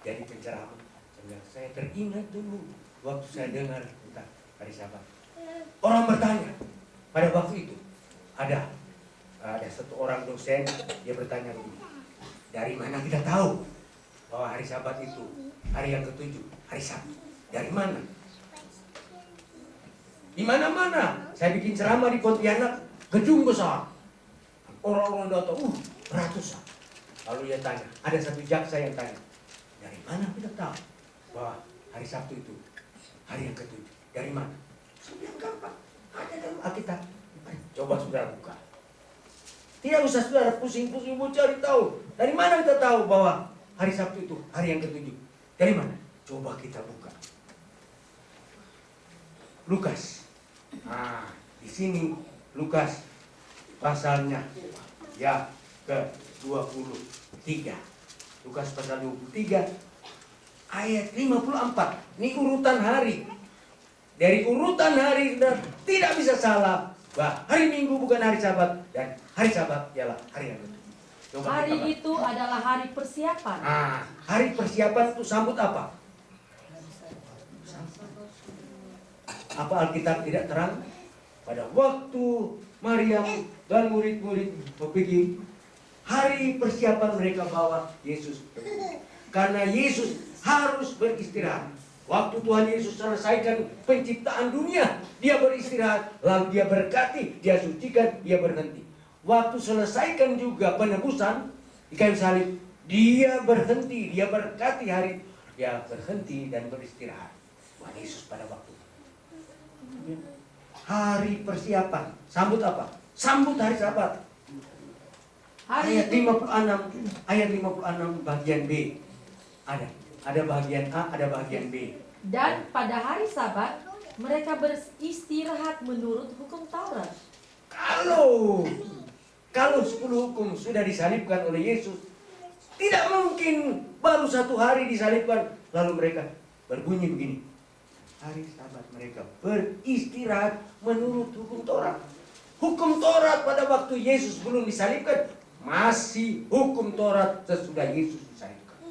jadi penceramah. Saya teringat dulu waktu saya dengar tentang hari Sabat. Orang bertanya pada waktu itu, ada satu orang dosen, dia bertanya begini, dari mana kita tahu bahwa hari Sabat itu hari yang ketujuh, hari Sabtu? Dari mana? Di mana-mana saya bikin ceramah di Pontianak, gedung besar, orang-orang datang, ratusan. Lalu dia tanya, ada satu jaksa yang tanya, dari mana kita tahu bahwa hari Sabtu itu hari yang ketujuh? Dari mana? Saya bilang gampang, ada dalam Alkitab. Coba saudara buka. Tidak usah saudara pusing-pusing mau cari tahu. Dari mana kita tahu bahwa hari Sabtu itu hari yang ketujuh? Dari mana? Coba kita buka. Lukas. Di sini Lukas pasalnya ya ke-23. Lukas pasal 23 ayat 54. Ini urutan hari. Dari urutan hari tidak bisa salah bahwa hari Minggu bukan hari Sabat dan hari Sabat ialah hari yang ketujuh. Hari itu adalah hari persiapan. Hari persiapan itu sambut apa? Apa Alkitab tidak terang? Pada waktu Maryam dan murid-murid pergi, hari persiapan mereka bawa Yesus. Karena Yesus harus beristirahat. Waktu Tuhan Yesus selesaikan penciptaan dunia, dia beristirahat, lalu dia berkati, dia sucikan, dia berhenti. Waktu selesaikan juga penebusan di kayu salib, dia berhenti, dia berkati hari, dia berhenti dan beristirahat. Tuhan Yesus pada waktu hari persiapan, sambut apa? Sambut hari Sabat. Ayat 56 bagian B. Ada bagian A, ada bagian B. Dan pada hari Sabat mereka beristirahat menurut hukum Taurat. Kalau 10 hukum sudah disalibkan oleh Yesus, tidak mungkin baru satu hari disalibkan lalu mereka berbunyi begini. Hari Sabat mereka beristirahat menurut hukum Taurat. Hukum Taurat pada waktu Yesus belum disalibkan masih hukum Taurat sesudah Yesus disalibkan.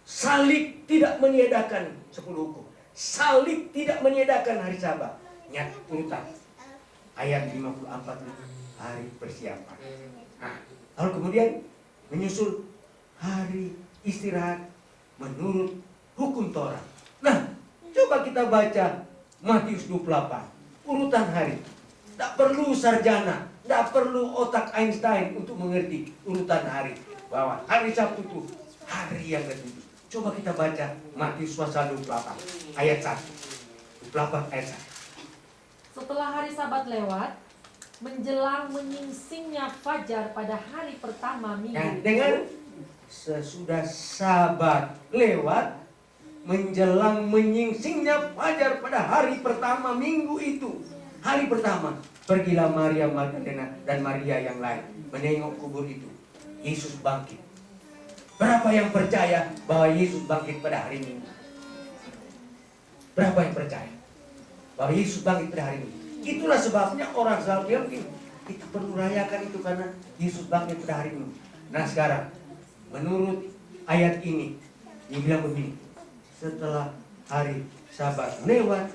Salib tidak meniadakan 10 hukum. Salib tidak meniadakan hari Sabat. Nyat urutan ayat 54 hari persiapan. Lalu kemudian menyusul hari istirahat menurut hukum Taurat. Coba kita baca Matius 28, urutan hari. Tidak perlu sarjana, tidak perlu otak Einstein untuk mengerti urutan hari. Bahwa hari Sabtu itu hari yang ketujuh. Coba kita baca Matius pasal 28 ayat 1. 28 ayat 1. Setelah hari Sabat lewat, menjelang menyingsingnya fajar pada hari pertama minggu. Dengan sesudah Sabat lewat, menjelang menyingsingnya fajar pada hari pertama minggu itu. Hari pertama, pergilah Maria Magdalena dan Maria yang lain menengok kubur itu. Yesus bangkit. Berapa yang percaya bahwa Yesus bangkit pada hari Minggu? Berapa yang percaya bahwa Yesus bangkit pada hari Minggu? Itulah sebabnya orang selalu bilang kita perlu rayakan itu karena Yesus bangkit pada hari Minggu. Nah sekarang, menurut ayat ini, dia bilang begini. Setelah hari Sabat lewat,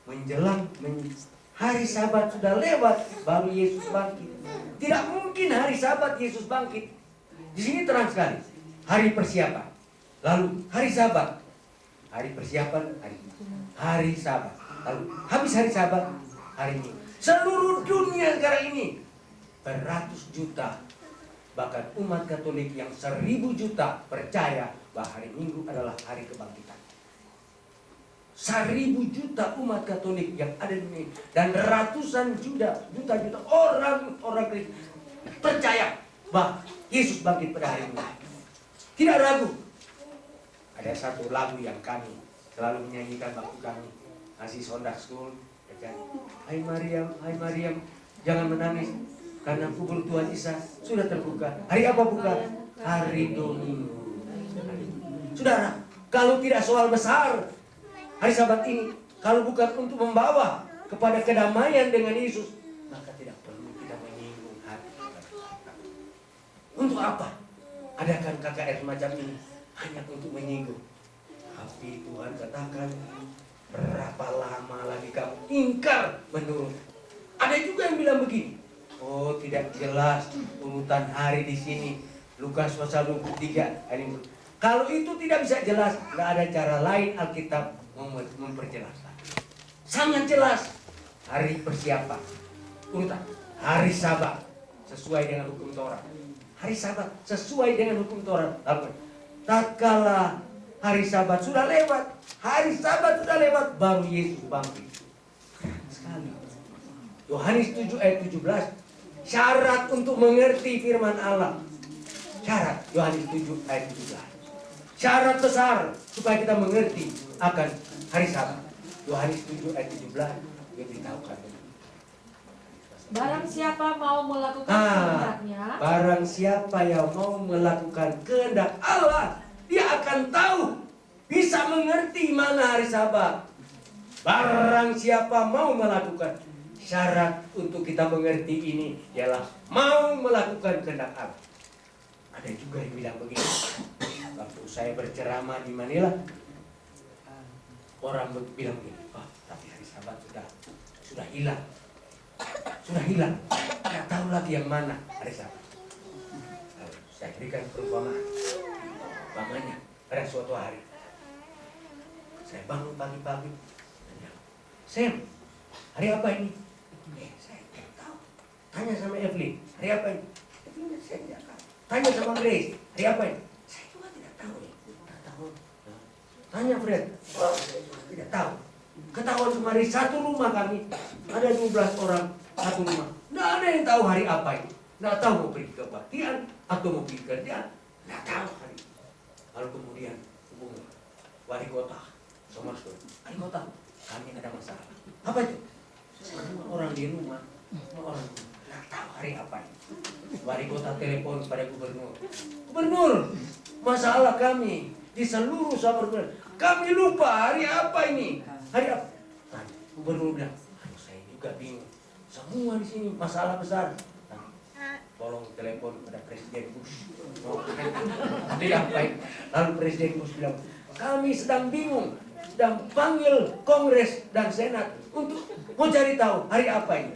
menjelang hari Sabat sudah lewat, baru Yesus bangkit. Tidak mungkin hari Sabat Yesus bangkit. Di sini terang sekali. Hari persiapan, lalu hari Sabat, hari persiapan, hari Sabat, lalu habis hari Sabat, hari Minggu. Seluruh dunia sekarang ini beratus juta, bahkan umat Katolik yang 1000 juta percaya bahwa hari Minggu adalah hari kebangkitan. 1000 juta umat Katolik yang ada di dunia dan ratusan juta orang Kristen percaya bahwa Yesus bangkit pada hari Minggu. Tidak ragu. Ada satu lagu yang kami selalu menyanyikan waktu kami masih Sunday School. Hai Maryam, jangan menangis karena kubur Tuhan Isa sudah terbuka. Hari apa buka? Hari Dominggu. Saudara, kalau tidak soal besar hari Sabat ini, kalau bukan untuk membawa kepada kedamaian dengan Yesus, maka tidak perlu kita menyinggung hati. Untuk apa adakan KKR semacam ini? hanya untuk menyinggung. Tapi Tuhan katakan, berapa lama lagi kamu ingkar menurut? Ada juga yang bilang begini, oh tidak jelas urutan hari di sini. Lukas pasal 23 ayat 50. Kalau itu tidak bisa jelas, tidak ada cara lain Alkitab memperjelaskan. Sangat jelas. Hari persiapan, urutan hari Sabat sesuai dengan hukum Taurat. Hari Sabat sesuai dengan hukum Taurat. Tatkala hari Sabat sudah lewat, baru Yesus bangkit. Keren sekali. Yohanes 7 ayat 17, syarat untuk mengerti firman Allah. Syarat Yohanes 7 ayat 17. Syarat besar supaya kita mengerti akan hari Sabat. Yohanes 7 ayat 17 diberitahukan. Barang siapa mau melakukan kehendaknya, barang siapa yang mau melakukan kehendak Allah, dia akan tahu, bisa mengerti mana hari Sabat. Barang siapa mau melakukan, syarat untuk kita mengerti ini ialah mau melakukan kehendak Allah. Ada juga yang bilang begini, waktu saya berceramah di Manila, orang bilang begini, tapi hari Sabat sudah hilang. Tidak tahu lagi yang mana hari Sabat. Saya berikan perumpamaan. Umpamanya pada suatu hari, saya bangun pagi-pagi. Sam, hari apa ini? Saya tidak tahu. Tanya sama Evelyn, hari apa ini? Evelyn, saya tidak tahu. Tanya sama Grace, hari apa ini? Saya juga tidak tahu. Tidak tahu. Tanya Fred, saya juga tidak tahu. Ketahuan kemarin satu rumah kami ada 12 orang, satu rumah. Tidak ada yang tahu hari apa ini. Tidak tahu mau pergi kebaktian atau mau pergi kerja. Tidak tahu hari. Lalu kemudian hubungi wali kota, sama wali kota, kami ada masalah. Apa itu? Semua orang di rumah, semua orang tidak tahu hari apa ini. Wali kota telepon pada gubernur. Gubernur, masalah kami di seluruh Samarinda. Kami lupa hari apa ini. Hari apa? Nah, gubernur bilang, saya juga bingung. Semua di sini masalah besar. Nah, tolong telepon pada Presiden Bush. Tidak baik. Lalu Presiden Bush bilang, kami sedang bingung, sedang panggil Kongres dan Senat untuk mencari tahu hari apa ini.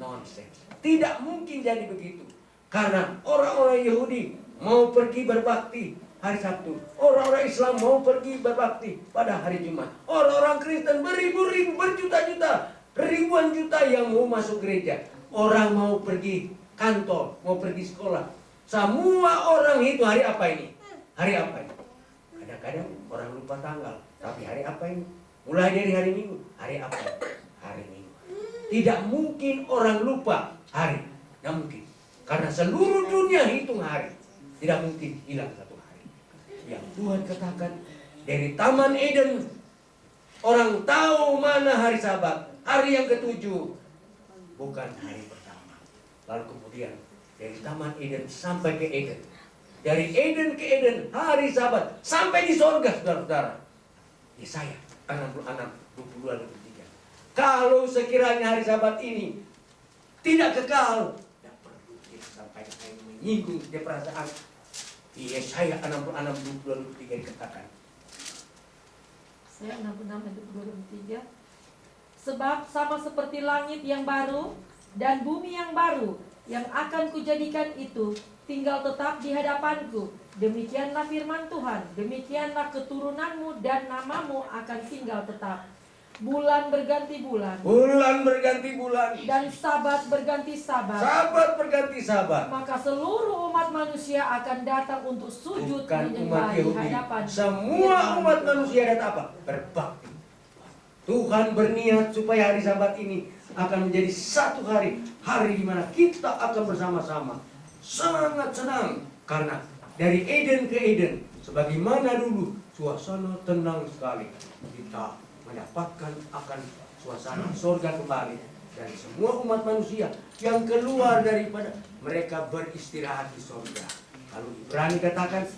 Nonsense. Tidak mungkin jadi begitu. Karena orang-orang Yahudi mau pergi berbakti hari Sabtu. Orang-orang Islam mau pergi berbakti pada hari Jumat. Orang-orang Kristen beribu-ribu, berjuta-juta, ribuan juta yang mau masuk gereja. Orang mau pergi kantor, mau pergi sekolah. Semua orang itu hari apa ini? Hari apa ini? Kadang-kadang orang lupa tanggal. Tapi hari apa ini? Mulai dari hari Minggu. Hari apa ini? Hari Minggu. Tidak mungkin orang lupa hari. Tidak mungkin. Karena seluruh dunia hitung hari. Tidak mungkin hilang satu hari. Yang Tuhan katakan dari Taman Eden, orang tahu mana hari Sabat, hari yang ketujuh, bukan hari pertama. Lalu kemudian dari Taman Eden sampai ke Eden, dari Eden ke Eden, hari Sabat sampai di sorga, saudara-saudara. Yesaya 66, 22, 23. Kalau sekiranya hari Sabat ini tidak kekal, tidak perlu kita sampaikan yang menyinggung dia perasaan. Yesaya 66, 22, 23 dikatakan. Saya 66 ayat 23. Sebab sama seperti langit yang baru dan bumi yang baru yang akan kujadikan itu tinggal tetap di hadapanku. Demikianlah firman Tuhan, demikianlah keturunanmu dan namamu akan tinggal tetap. Bulan berganti bulan, Bulan berganti bulan, dan sabat berganti sabat. Sabat berganti sabat. Maka seluruh umat manusia akan datang untuk sujud Bukan umat menyembah di Yahudi. hadapan Semua umat manusia datang apa? Berbakti. Tuhan berniat supaya hari Sabat ini akan menjadi satu hari, hari di mana kita akan bersama-sama. Sangat senang karena dari Eden ke Eden, sebagaimana dulu suasana tenang sekali. Kita mendapatkan akan suasana surga kembali, dan semua umat manusia yang keluar daripada mereka beristirahat di surga. Lalu Ibrani katakan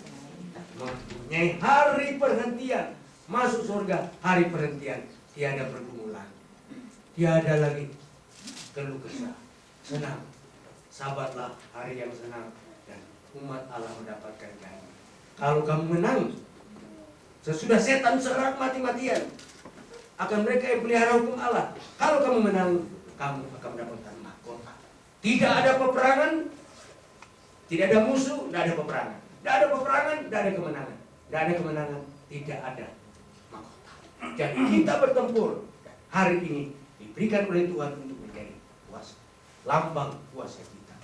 mempunyai hari perhentian, masuk surga hari perhentian, tiada pergumulan, tiada lagi keluh kesah, senang. Sabatlah hari yang senang dan umat Allah mendapatkan janji. Kalau kamu menang, sesudah setan serang mati-matian, akan mereka yang pelihara hukum Allah. Kalau kamu menang, kamu akan mendapatkan mahkota. Tidak ada peperangan, tidak ada musuh, tidak ada peperangan. Tidak ada peperangan, tidak ada kemenangan. Tidak ada kemenangan, tidak ada mahkota. Jadi kita bertempur hari ini diberikan oleh Tuhan untuk menjadi kuasa, lambang kuasa kita.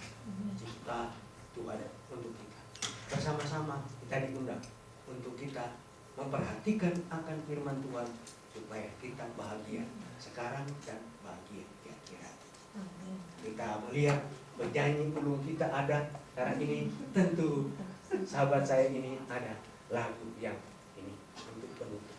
Cinta Tuhan untuk kita. Bersama-sama kita diundang untuk kita memperhatikan akan firman Tuhan supaya kita bahagia sekarang dan bahagia di akhirat. Kita melihat penyanyi ulung kita ada sekarang ini, tentu sahabat saya ini ada lagu yang ini untuk penutup.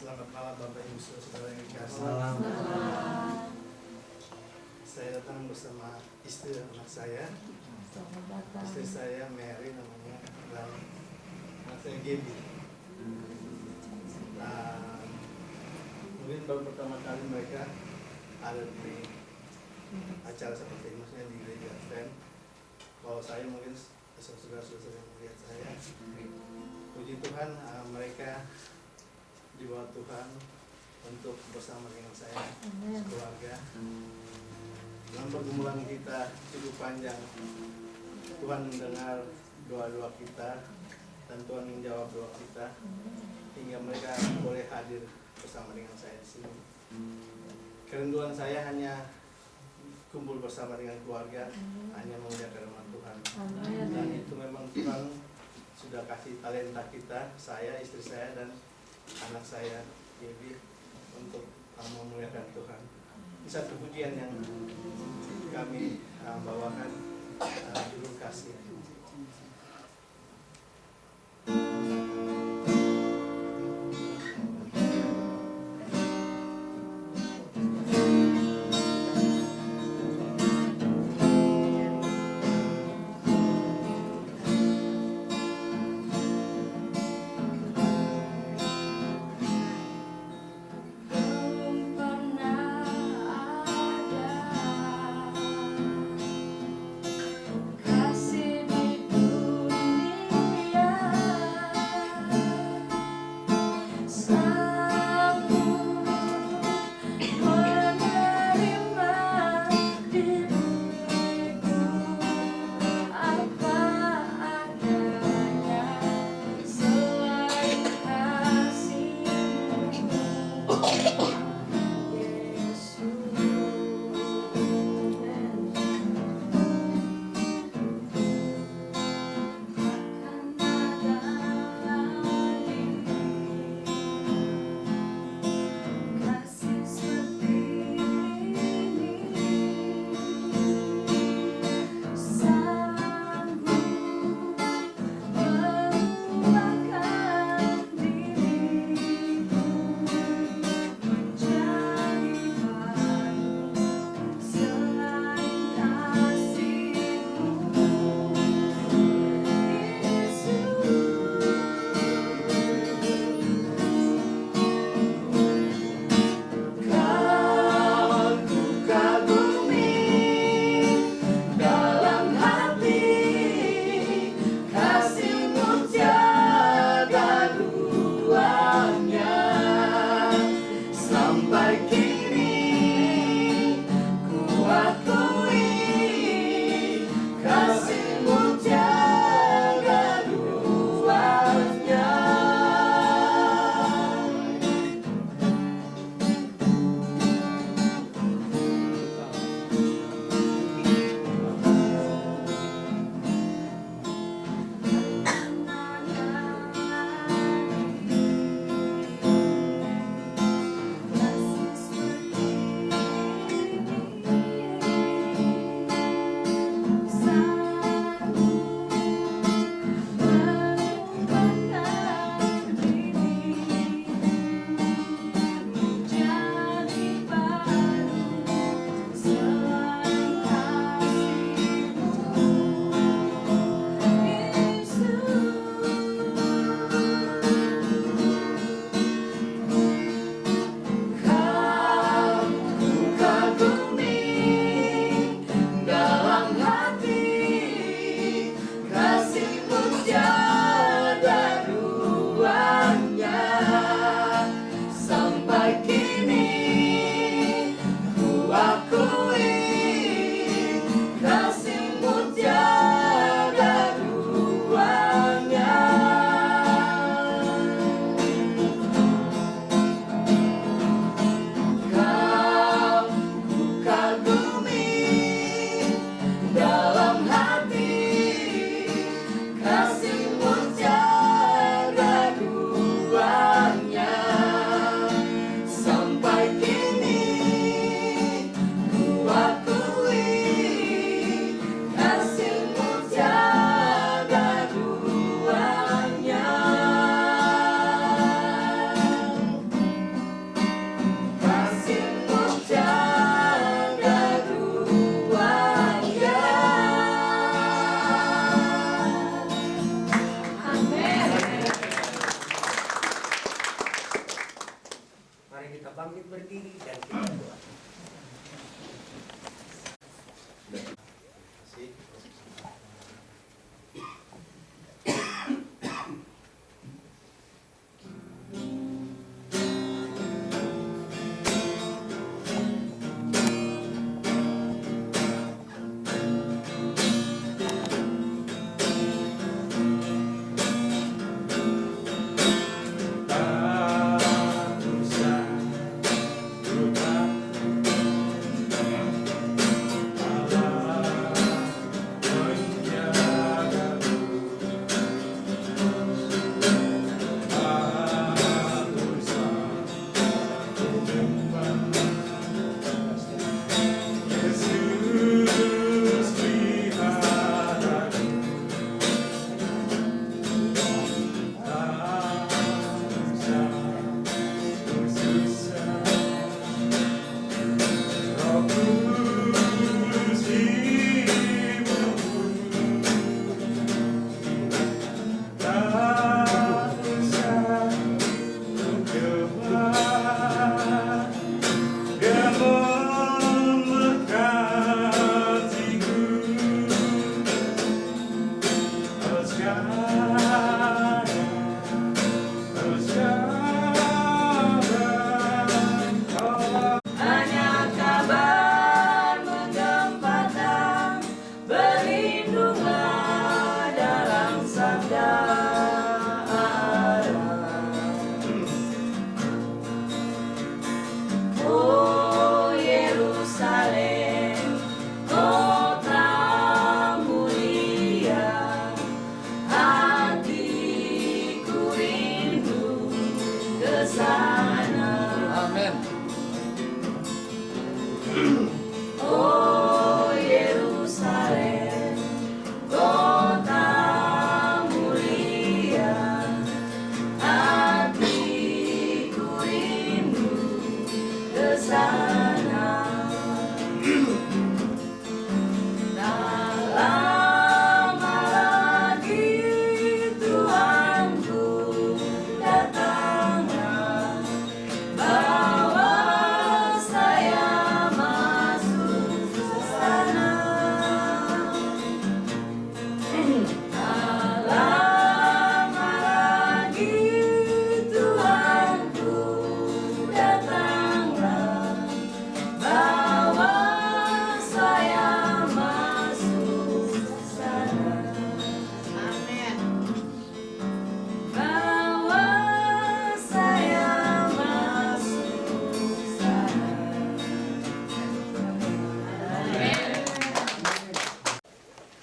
Selamat malam Bapak Ibu Saudara yang dikasih. Saya datang bersama istri dan anak saya. Istri saya Mary namanya, dan anak saya Gaby. Nah, mungkin baru pertama kali mereka ada di acara seperti ini, maksudnya di gereja Advent. Kalau saya mungkin saudara-saudara yang melihat saya, puji Tuhan, mereka dibawa Tuhan untuk bersama dengan saya keluarga. Dalam pergumulan kita cukup panjang, Tuhan mendengar doa-doa kita dan Tuhan menjawab doa kita, hingga mereka boleh hadir bersama dengan saya di sini. Kerinduan saya hanya kumpul bersama dengan keluarga, hanya memuliakan nama Tuhan. Dan itu memang Tuhan sudah kasih talenta kita, saya, istri saya, dan anak saya Gaby, untuk memuliakan Tuhan. Satu pujian yang kami bawakan, judul kasih. Kasih di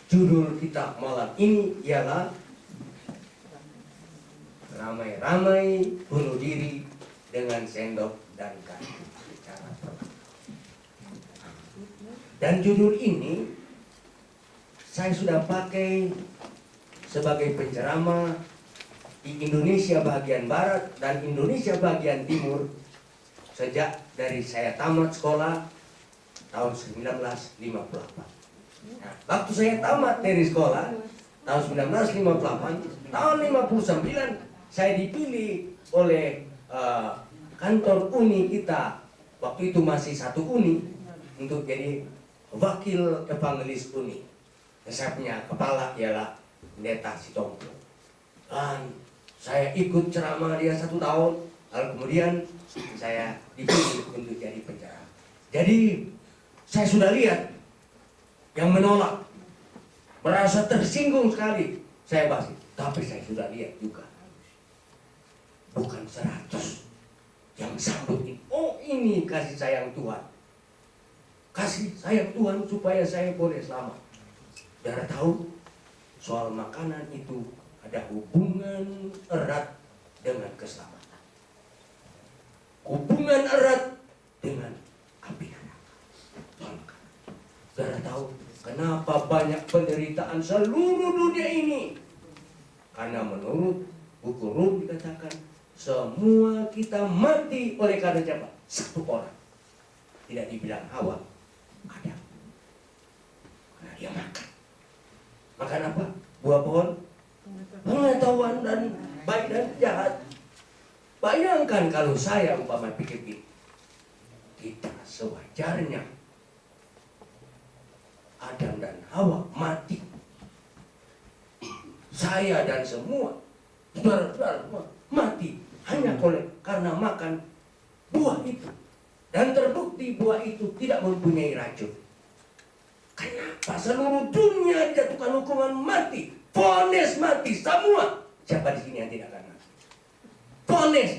judul kita malam ini ialah ramai-ramai bunuh diri dengan sendok dan kayu. Dan judul ini saya sudah pakai sebagai penceramah di Indonesia bagian barat dan Indonesia bagian timur sejak dari saya tamat sekolah tahun 1958. Nah, waktu saya tamat dari sekolah tahun 1958, tahun 59 saya dipilih oleh kantor uni kita, waktu itu masih satu uni, untuk jadi wakil evangelis uni. Dan saya punya kepala ialah Pendeta Sitompul. Dan saya ikut ceramah dia 1 tahun, lalu kemudian saya dipilih untuk jadi penceramah. Jadi saya sudah lihat yang menolak, merasa tersinggung sekali. Saya pasti, tapi saya sudah lihat juga bukan 100 yang sambut ini. Oh, ini kasih sayang Tuhan. Kasih sayang Tuhan supaya saya boleh selamat. Saudara tahu, soal makanan itu ada hubungan erat dengan keselamatan. Hubungan erat dengan api neraka. Saudara tahu kenapa banyak penderitaan seluruh dunia ini? Karena menurut buku Rum dikatakan semua kita mati oleh karena siapa? Satu orang. Tidak dibilang Hawa, Adam. Karena dia makan. Makan apa? Buah pohon pengetahuan dan baik dan jahat. Bayangkan kalau saya umpama pikir-pikir, kita sewajarnya Adam dan Hawa mati. Saya dan semua saudara-saudara mati hanya karena makan buah itu. Dan terbukti buah itu tidak mempunyai racun. Kenapa seluruh dunia dijatuhkan hukuman mati? Vonis mati semua. Siapa di sini yang tidak akan mati? Vonis.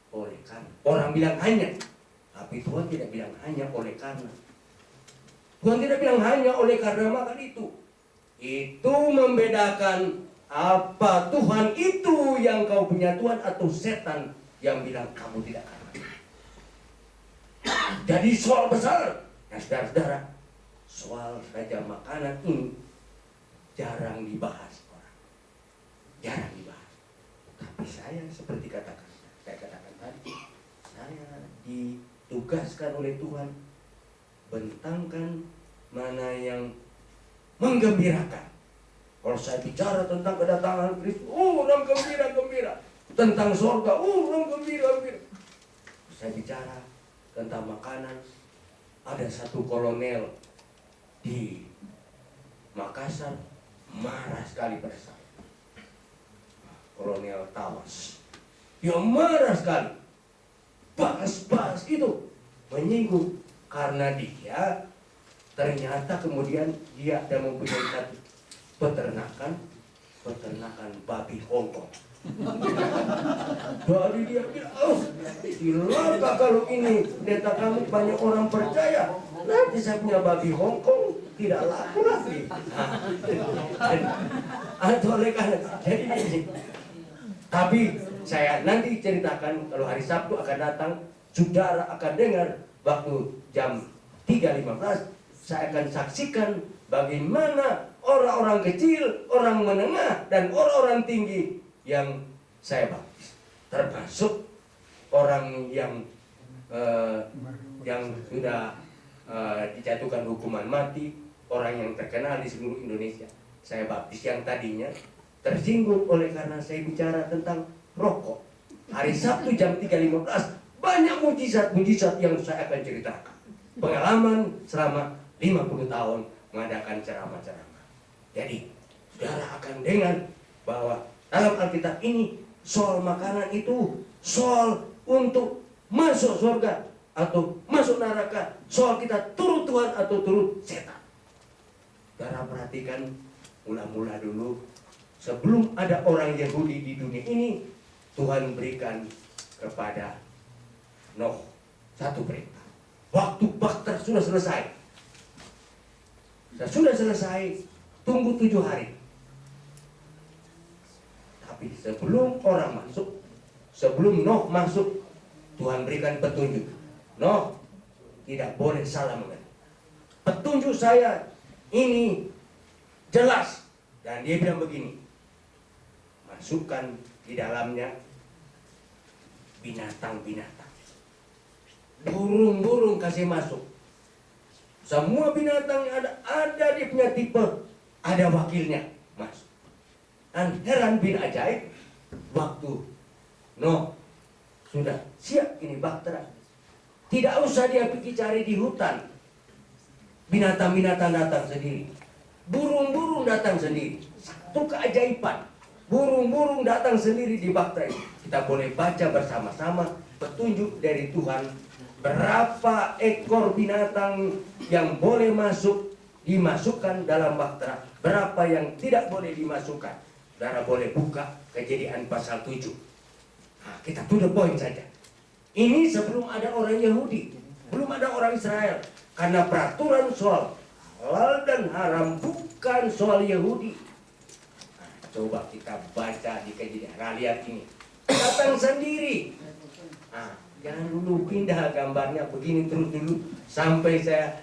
Oleh karena orang bilang hanya, tapi Tuhan tidak bilang hanya oleh karena. Tuhan tidak bilang hanya oleh karena makan itu. Itu membedakan apa Tuhan itu yang kau punya Tuhan atau setan yang bilang kamu tidak akan mati. Jadi soal besar. Nah, saudara-saudara, soal saja makanan ini jarang dibahas orang. Jarang dibahas. Tapi saya seperti saya katakan tadi, saya ditugaskan oleh Tuhan bentangkan mana yang menggembirakan. Kalau saya bicara tentang kedatangan Kristus, orang gembira. Tentang surga, orang gembira. Saya bicara tentang makanan, ada satu kolonel di Makassar marah sekali pada saya. Kolonel Tawas, dia marah sekali. Bahas itu menyinggung karena dia ternyata kemudian dia ada mempunyai satu peternakan babi Hongkong. Jadi dia bilang, oh, gila kalau ini pendeta kamu banyak orang percaya, nanti saya punya babi Hongkong tidak laku lagi. Atau oleh karena jadi ini. Tapi saya nanti ceritakan kalau hari Sabtu akan datang, saudara akan dengar waktu jam 3.15 saya akan saksikan bagaimana orang-orang kecil, orang menengah dan orang-orang tinggi yang saya baptis, termasuk orang yang sudah dijatuhkan hukuman mati, orang yang terkenal di seluruh Indonesia. Saya baptis yang tadinya tersinggung oleh karena saya bicara tentang rokok. Hari Sabtu jam 3.15 banyak mujizat-mujizat yang saya akan ceritakan. Pengalaman selama 50 tahun mengadakan ceramah-ceramah. Jadi, saudara akan dengar bahwa dalam Alkitab ini soal makanan itu soal untuk masuk surga atau masuk neraka, soal kita turut Tuhan atau turut setan. Saudara perhatikan mula-mula dulu, sebelum ada orang Yahudi di dunia ini, Tuhan berikan kepada Nuh satu perintah. Waktu bahtera sudah selesai, tunggu 7 hari. Tapi sebelum orang masuk, sebelum Noh masuk, Tuhan berikan petunjuk. Noh, tidak boleh salah mengerti. Petunjuk saya ini jelas. Dan dia bilang begini, masukkan di dalamnya binatang-binatang. Burung-burung kasih masuk. Semua binatang yang ada dia punya tipe, ada wakilnya masuk. Dan heran bin ajaib, waktu Noh sudah siap ini bahtera, tidak usah dia pergi cari di hutan. Binatang-binatang datang sendiri, burung-burung datang sendiri. Satu keajaiban, burung-burung datang sendiri di bahtera ini. Kita boleh baca bersama-sama petunjuk dari Tuhan, berapa ekor binatang yang boleh masuk, dimasukkan dalam bahtera, berapa yang tidak boleh dimasukkan. Saudara boleh buka Kejadian pasal 7. Nah, kita to the point saja. Ini sebelum ada orang Yahudi, belum ada orang Israel. Karena peraturan soal halal dan haram bukan soal Yahudi. Nah, coba kita baca di Kejadian. Nah, lihat ini, datang sendiri. Nah, jangan dulu pindah gambarnya begini terus dulu sampai saya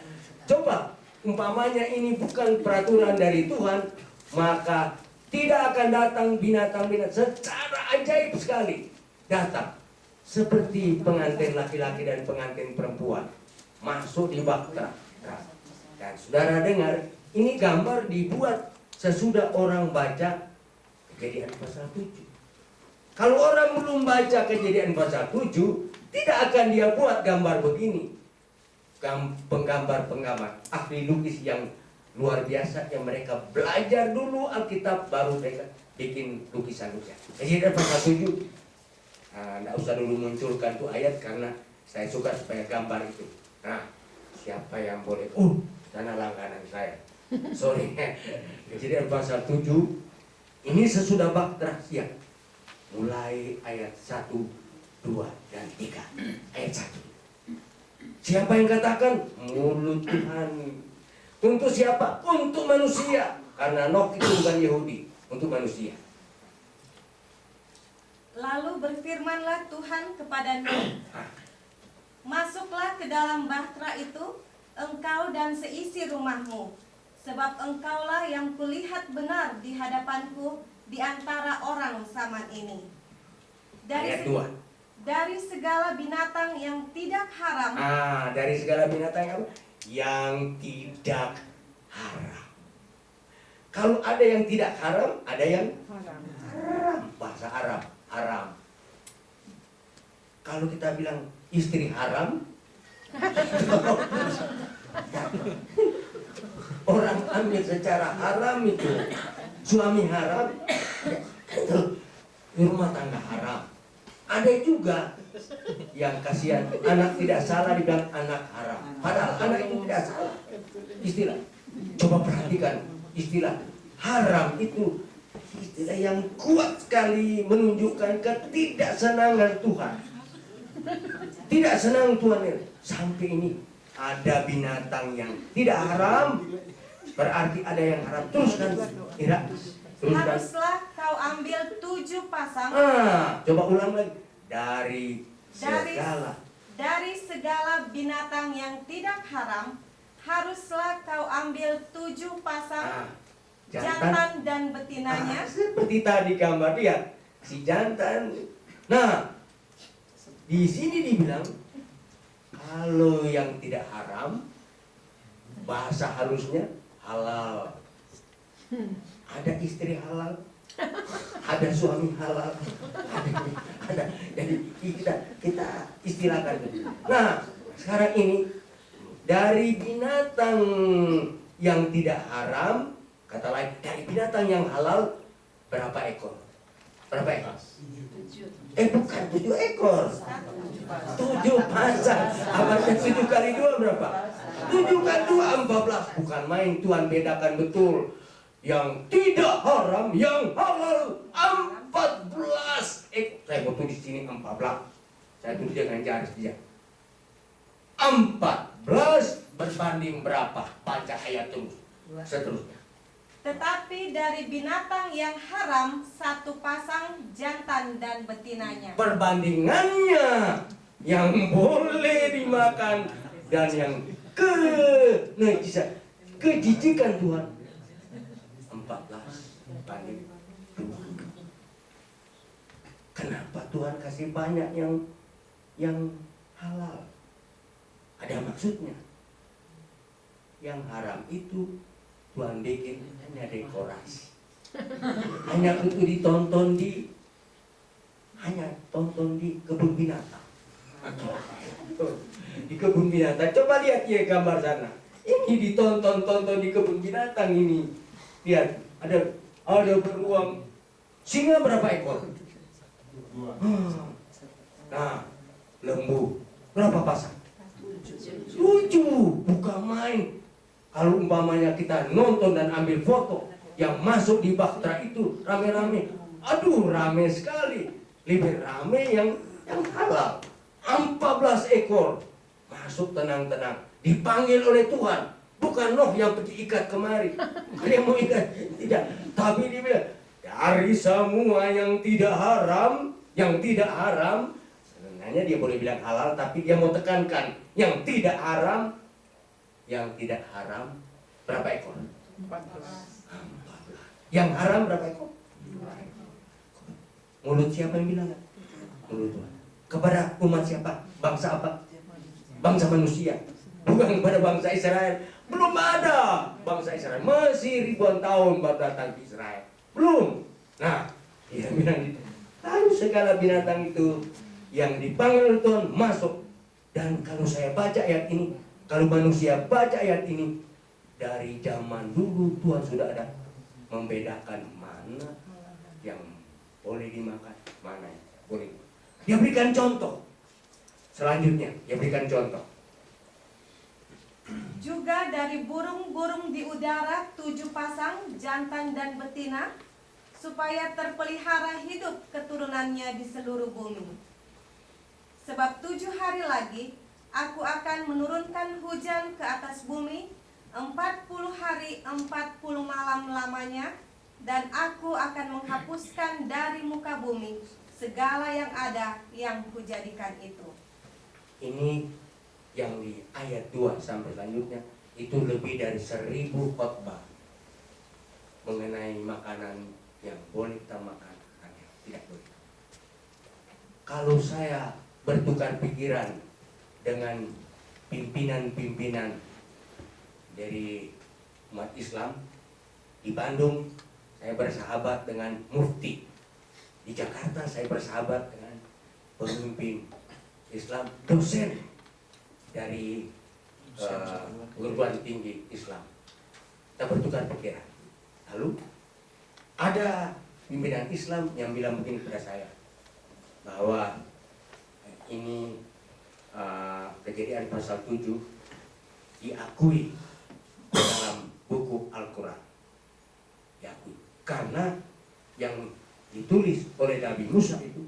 coba. Umpamanya ini bukan peraturan dari Tuhan, maka tidak akan datang binatang-binatang secara ajaib sekali datang. Seperti pengantin laki-laki dan pengantin perempuan masuk di bahtera. Dan saudara dengar, ini gambar dibuat sesudah orang baca Kejadian pasal 7. Kalau orang belum baca Kejadian pasal 7, tidak akan dia buat gambar begini. Penggambar-penggambar ahli lukis yang luar biasa yang mereka belajar dulu Alkitab baru mereka bikin lukisan-lukisan. Kejadian pasal 7. Nggak usah dulu munculkan tuh ayat karena saya suka supaya gambar itu. Nah, siapa yang boleh? Sana langganan saya. Sorry. Kejadian pasal 7. Ini sesudah bahtera siap. Mulai ayat 1, 2, dan 3. Ayat 1. Siapa yang katakan? Mulut Tuhan. Untuk siapa? Untuk manusia. Karena Noh itu bukan Yahudi. Untuk manusia. Lalu berfirmanlah Tuhan kepada Nuh, masuklah ke dalam bahtera itu, engkau dan seisi rumahmu, sebab engkaulah yang kulihat benar di hadapanku di antara orang zaman ini. Ayat 2. Dari segala binatang yang tidak haram. Dari segala binatang yang tidak haram. Kalau ada yang tidak haram, ada yang haram. Bahasa Arab, haram. Kalau kita bilang istri haram, orang ambil secara haram itu. Suami haram, itu rumah tangga haram. Ada juga yang kasihan, anak tidak salah dibilang anak haram. Padahal anak itu tidak salah. Istilah, coba perhatikan istilah haram itu istilah yang kuat sekali menunjukkan ketidaksenangan Tuhan. Tidak senang Tuhan ini. Sampai ini ada binatang yang tidak haram, berarti ada yang haram. Teruskan, tidak. Haruslah kau ambil 7 pasang. Coba ulang lagi. Dari segala binatang yang tidak haram, haruslah kau ambil 7 pasang jantan dan betinanya. Seperti tadi gambar dia, si jantan. Nah, di sini dibilang kalau yang tidak haram, bahasa halusnya halal. Ada istri halal, ada suami halal, ada. Jadi kita istilahkan. Nah, sekarang ini dari binatang yang tidak haram, kata lain dari binatang yang halal berapa ekor? Berapa ekor? Bukan 7 ekor. 7 pasang. Apakah 7 kali 2 berapa? 7 kali 2 14. Bukan main, Tuhan bedakan betul. Yang tidak haram, yang halal 14 ekor. Saya mau tulis di sini 14. Saya tulis dengan garis dia. 14 berbanding berapa? Baca ayat terus. Seterusnya. Tetapi dari binatang yang haram 1 pasang jantan dan betinanya. Perbandingannya yang boleh dimakan dan yang kejijikan Tuhan 14 banding 2. Kenapa Tuhan kasih banyak yang halal? Ada maksudnya. Yang haram itu Tuhan bikin hanya dekorasi. Hanya itu ditonton di kebun binatang. Di kebun binatang. Coba lihat ya gambar sana. Ini ditonton di kebun binatang ini. Lihat, ada beruang singa berapa ekor? 2. Nah, lembu berapa pasang? 7. Bukan main. Kalau umpamanya kita nonton dan ambil foto yang masuk di Bahtera itu rame-rame, aduh rame sekali. Lebih rame yang halal. 14 ekor masuk tenang-tenang, dipanggil oleh Tuhan. Bukan Nuh yang pergi ikat kemari. Dia mau ikat, tidak. Tapi dia bilang, dari semua yang tidak haram, sebenarnya dia boleh bilang halal, tapi dia mau tekankan yang tidak haram. Yang tidak haram berapa ekor? 14. Yang haram berapa ekor? 2 ekor. Mulut siapa yang bilang? Mulut Tuhan. Kepada umat siapa? Bangsa apa? Bangsa manusia. Bukan kepada bangsa Israel. Belum ada bangsa Israel. Masih ribuan tahun baru datang ke Israel. Belum. Nah, dia bilang gitu. Lalu segala binatang itu yang dipanggil Tuhan masuk. Dan kalau saya baca ayat ini, kalau manusia baca ayat ini, dari zaman dulu Tuhan sudah ada membedakan mana yang boleh dimakan, mana yang boleh. Dia berikan contoh. Selanjutnya, dia berikan contoh. Juga dari burung-burung di udara 7 pasang jantan dan betina, supaya terpelihara hidup keturunannya di seluruh bumi. Sebab 7 hari lagi Aku akan menurunkan hujan ke atas bumi 40 hari 40 malam lamanya, dan aku akan menghapuskan dari muka bumi segala yang ada yang kujadikan itu. Ini yang di ayat 2 sampai selanjutnya itu lebih dari 1000 khotbah mengenai makanan yang boleh kita makan dan yang tidak boleh. Kalau saya bertukar pikiran dengan pimpinan-pimpinan dari umat Islam di Bandung, saya bersahabat dengan mufti. Di Jakarta saya bersahabat dengan pemimpin Islam, dosen dari perguruan tinggi Islam. Kita bertukar pikiran. Lalu ada pimpinan Islam yang bilang begini kepada saya, bahwa ini Kejadian pasal 7 diakui dalam buku Al-Quran. Diakui. Karena yang ditulis oleh Nabi Musa itu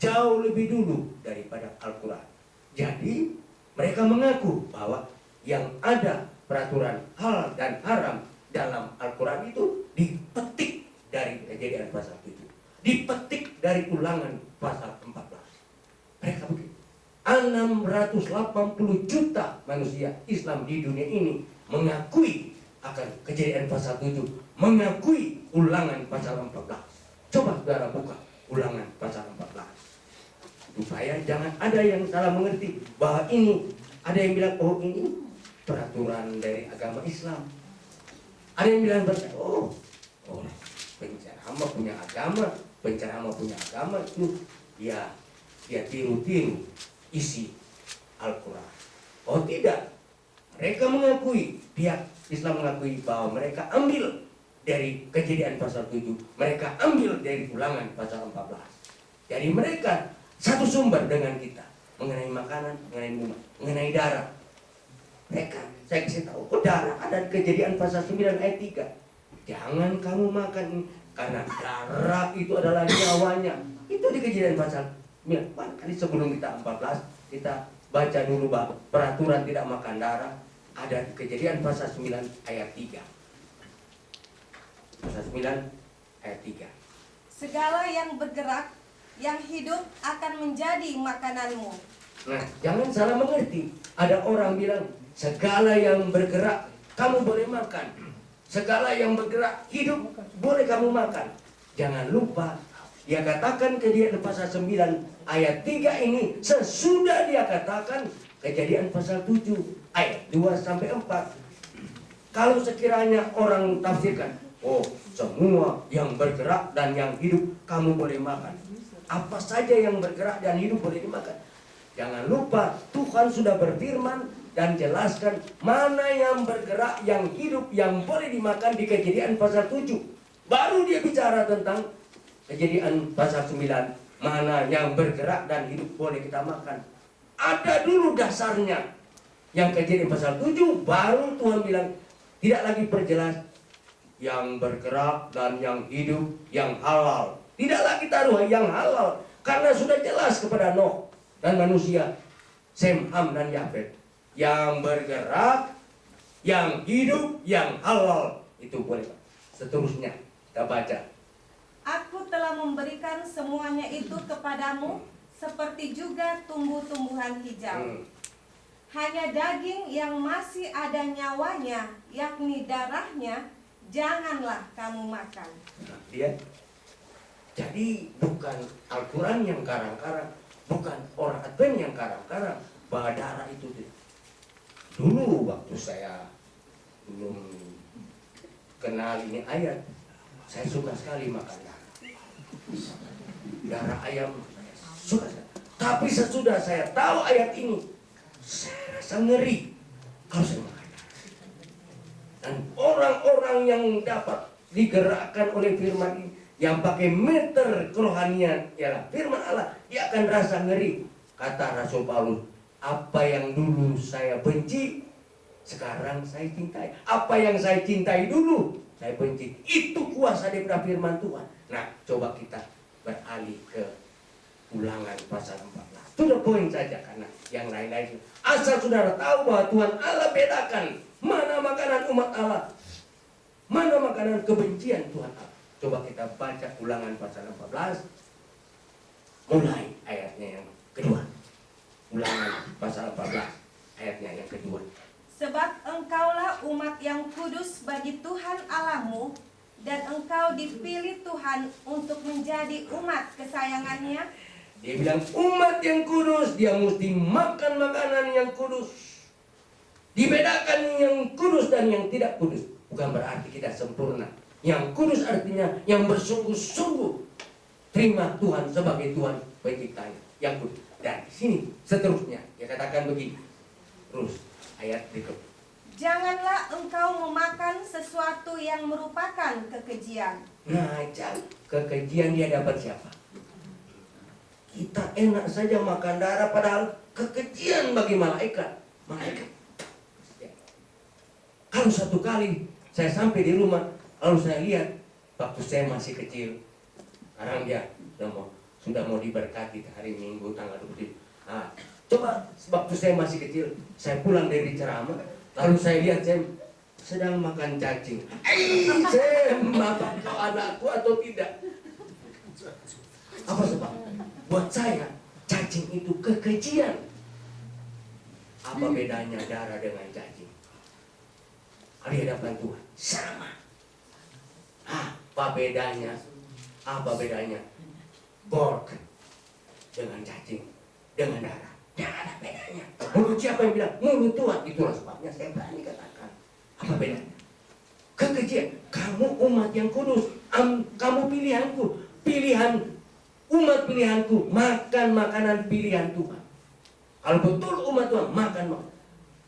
jauh lebih dulu daripada Al-Quran. Jadi mereka mengaku bahwa yang ada peraturan halal dan haram dalam Al-Quran itu dipetik dari Kejadian pasal 7, dipetik dari Ulangan pasal 14. Mereka begitu. 680 juta manusia Islam di dunia ini mengakui akan Kejadian pasal 7, mengakui Ulangan pasal 14. Coba saudara buka Ulangan pasal 14, supaya jangan ada yang salah mengerti bahwa ini ada yang bilang, oh ini peraturan dari agama Islam. Ada yang bilang, oh penceramah punya agama, penceramah punya agama itu dia tiru-tiru isi Al-Quran. Oh tidak, mereka mengakui, pihak Islam mengakui bahwa mereka ambil dari Kejadian pasal 7, mereka ambil dari Ulangan pasal 14. Jadi mereka satu sumber dengan kita mengenai makanan, mengenai minuman, mengenai darah. Mereka, saya kasih tahu, oh darah ada di Kejadian pasal 9 ayat 3. Jangan kamu makan, karena darah itu adalah nyawanya. Itu di Kejadian pasal 9. Tadi sebelum kita 14, kita baca dulu bahwa peraturan tidak makan darah ada di Kejadian pasal 9 ayat 3. 9 ayat 3. Segala yang bergerak, yang hidup akan menjadi makananmu. Nah, jangan salah mengerti. Ada orang bilang, segala yang bergerak, kamu boleh makan. Segala yang bergerak, hidup, boleh kamu makan. Jangan lupa, dia katakan Kejadian pasal 9 ayat 3 ini, sesudah dia katakan Kejadian pasal 7 ayat 2 sampai 4. Kalau sekiranya orang tafsirkan, oh semua yang bergerak dan yang hidup kamu boleh makan. Apa saja yang bergerak dan hidup boleh dimakan. Jangan lupa Tuhan sudah berfirman dan jelaskan mana yang bergerak, yang hidup, yang boleh dimakan di Kejadian pasal 7. Baru dia bicara tentang Kejadian pasal 9, mana yang bergerak dan hidup boleh kita makan. Ada dulu dasarnya. Yang Kejadian pasal 7 baru Tuhan bilang, tidak lagi perjelas yang bergerak dan yang hidup, yang halal. Tidak lagi taruh yang halal, karena sudah jelas kepada Nuh dan manusia, Sem, Ham, dan Yafet. Yang bergerak, yang hidup, yang halal, itu boleh. Seterusnya kita baca. Aku telah memberikan semuanya itu kepadamu, seperti juga tumbuh-tumbuhan hijau. Hanya daging yang masih ada nyawanya, yakni darahnya, janganlah kamu makan. Nah, lihat. Jadi bukan Al-Quran yang karang-karang, bukan orang Advent yang karang-karang, bahwa darah itu. Dulu waktu saya belum kenal ini ayat, saya suka sekali makan darah. Darah ayam, suka sekali. Tapi sesudah saya tahu ayat ini, saya rasa ngeri kalau saya makan darah. Dan orang-orang yang dapat digerakkan oleh firman ini, yang pakai meter kerohanian ialah firman Allah, dia akan rasa ngeri. Kata Rasul Paulus, apa yang dulu saya benci, sekarang saya cintai. Apa yang saya cintai dulu, saya benci. Itu kuasa daripada firman Tuhan. Nah, coba kita beralih ke Ulangan pasal 14. To the point saja, karena yang lain-lain. Asal saudara tahu bahwa Tuhan Allah bedakan mana makanan umat Allah, mana makanan kebencian Tuhan Allah. Coba kita baca Ulangan pasal 14, mulai ayatnya yang kedua. Ulangan pasal 14, ayatnya yang kedua. Sebab engkaulah umat yang kudus bagi Tuhan Allahmu, dan engkau dipilih Tuhan untuk menjadi umat kesayangannya. Dia bilang umat yang kudus, dia mesti makan makanan yang kudus. Dibedakan yang kudus dan yang tidak kudus. Bukan berarti kita sempurna. Yang kudus artinya yang bersungguh-sungguh terima Tuhan sebagai Tuhan penciptanya. Yang kudus. Dan di sini seterusnya dia katakan begini. Terus ayat berikut. Janganlah engkau memakan sesuatu yang merupakan kekejian. Nah, kekejian dia dapat siapa? Kita enak saja makan darah, padahal kekejian bagi malaikat. Malaikat. Kalau satu kali saya sampai di rumah, lalu saya lihat waktu saya masih kecil, sekarang dia sudah mau diberkati hari Minggu tanggal 27. Nah, coba waktu saya masih kecil, saya pulang dari ceramah, lalu saya lihat saya sedang makan cacing. Saya makan anakku atau tidak? Apa sebab? Buat saya cacing itu kekejian. Apa bedanya darah dengan cacing? Di hadapan Tuhan sama. Apa bedanya? Apa bedanya? Pork dengan cacing, dengan darah. Tidak ada bedanya. Mulut siapa yang bilang? Mulut Tuhan. Itulah sebabnya saya berani katakan. Apa bedanya? Kekejian. Kamu umat yang kudus. Kamu pilihanku. Pilihan umat pilihanku. Makan makanan pilihan Tuhan. Kalau betul umat Tuhan makan.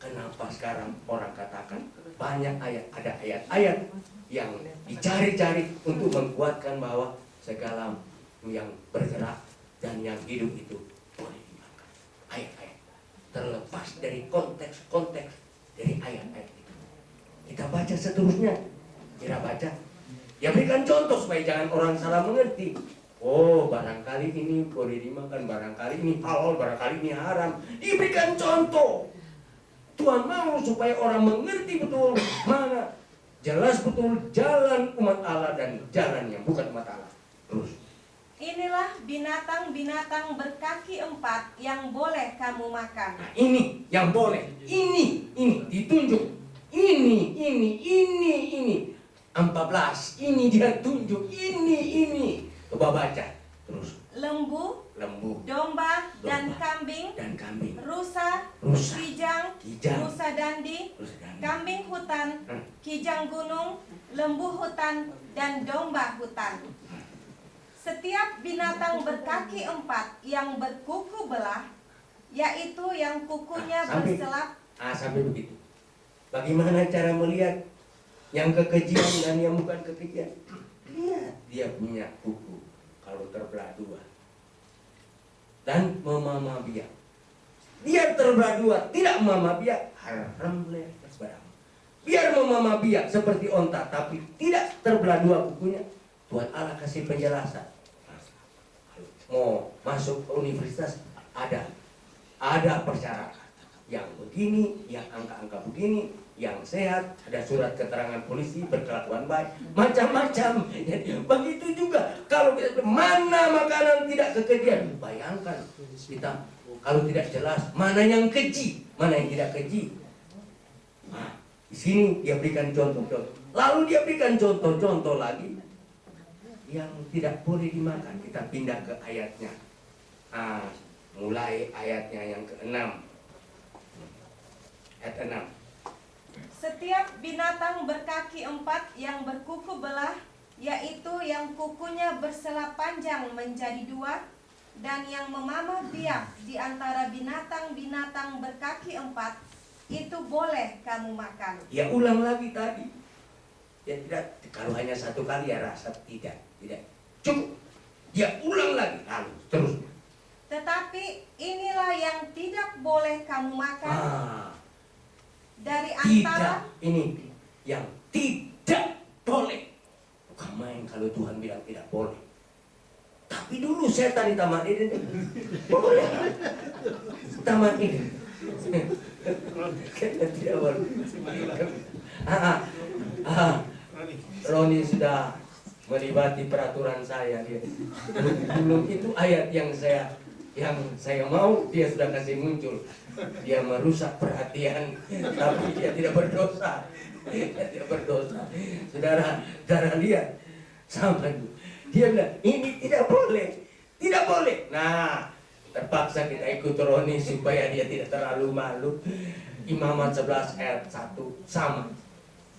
Kenapa sekarang orang katakan banyak ayat, ada ayat-ayat yang dicari-cari untuk menguatkan bahwa segala yang bergerak dan yang hidup itu boleh dimakan. Ayat-ayat terlepas dari konteks-konteks dari ayat-ayat itu. Kita baca seterusnya. Kita baca. Ya berikan contoh supaya jangan orang salah mengerti. Oh, barangkali ini boleh dimakan, barangkali ini halal, barangkali ini haram. Diberikan contoh. Tuhan mau supaya orang mengerti betul mana jelas betul jalan umat Allah dan jalan yang bukan umat Allah. Terus. Inilah binatang-binatang berkaki 4 yang boleh kamu makan. Nah, ini yang boleh. Ini ditunjuk. Ini 14. Ini dia tunjuk. Ini. Coba baca. Terus. Lembu, domba, dan kambing, rusa, kijang, rusa dandi, kambing hutan, kijang gunung, lembu hutan, dan domba hutan. Setiap binatang berkaki 4 yang berkuku belah, yaitu yang kukunya berselap. Sampai begitu. Bagaimana cara melihat yang kekejian dan yang bukan kekejian? Lihat dia punya kuku kalau terbelah dua dan memamah biak. Biar terbelah dua tidak memamah biak, haram lepas padamu. Biar memamah biak seperti onta tapi tidak terbelah dua kukunya, Tuhan Allah kasih penjelasan. Mau masuk ke universitas ada persyaratan yang begini, yang angka-angka begini, yang sehat, ada surat keterangan polisi, berkelakuan baik, macam-macam. Jadi begitu juga kalau kita mana makanan tidak kekejian, bayangkan kita kalau tidak jelas mana yang keji, mana yang tidak keji. Nah, di sini dia berikan contoh-contoh, lalu dia berikan contoh-contoh lagi yang tidak boleh dimakan. Kita pindah ke ayatnya. Mulai ayatnya yang ke-6. Ayat 6. Setiap binatang berkaki 4 yang berkuku belah, yaitu yang kukunya berselap panjang menjadi 2, dan yang memamah biak di antara binatang-binatang berkaki 4, itu boleh kamu makan. Ya ulang lagi tadi. Ya tidak, kalau hanya satu kali ya rasa tidak cukup. Dia ulang lagi lalu terus. Tetapi inilah yang tidak boleh kamu makan. Dari Tidak, antara ini yang tidak boleh. Bukan main kalau Tuhan bilang tidak boleh. Tapi dulu setan di Taman Eden boleh. Taman Eden. Tidak boleh. Roni sudah melibati peraturan saya dia. Belum itu ayat yang saya mau dia sudah kasih muncul. Dia merusak perhatian, tapi dia tidak berdosa. Dia tidak berdosa. Saudara lihat sama itu. Dia bilang ini tidak boleh, tidak boleh. Nah, terpaksa kita ikut Roni supaya dia tidak terlalu malu. Imamat 11 ayat 1 sama.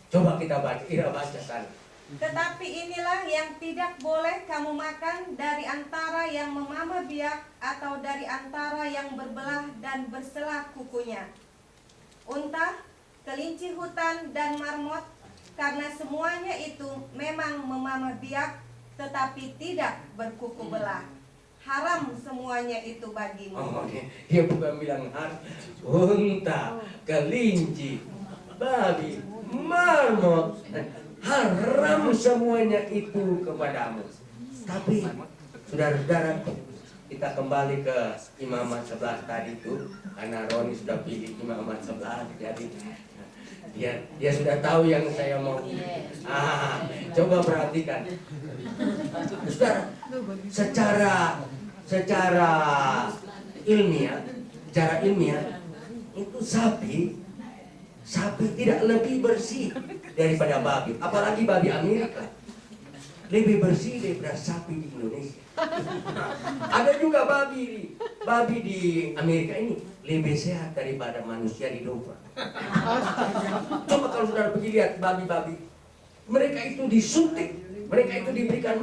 Coba kita baca, Ira baca sana. Tetapi inilah yang tidak boleh kamu makan dari antara yang memamah biak atau dari antara yang berbelah dan berselah kukunya. Unta, kelinci hutan, dan marmot, karena semuanya itu memang memamah biak tetapi tidak berkuku belah. Haram semuanya itu bagimu. Dia bukan bilang haram. Unta, kelinci, babi, marmot, haram semuanya itu kepadamu. Tapi saudara-saudara, kita kembali ke Imamat 11 tadi itu, karena Roni sudah pilih Imamat 11, jadi dia sudah tahu yang saya mau. Coba perhatikan, saudara, secara ilmiah itu sapi tidak lebih bersih daripada babi, apalagi babi Amerika lebih bersih daripada sapi di Indonesia. Ada juga babi di Amerika ini lebih sehat daripada manusia di domba. Coba kalau saudara pergi lihat babi-babi, mereka itu disuntik, mereka itu diberikan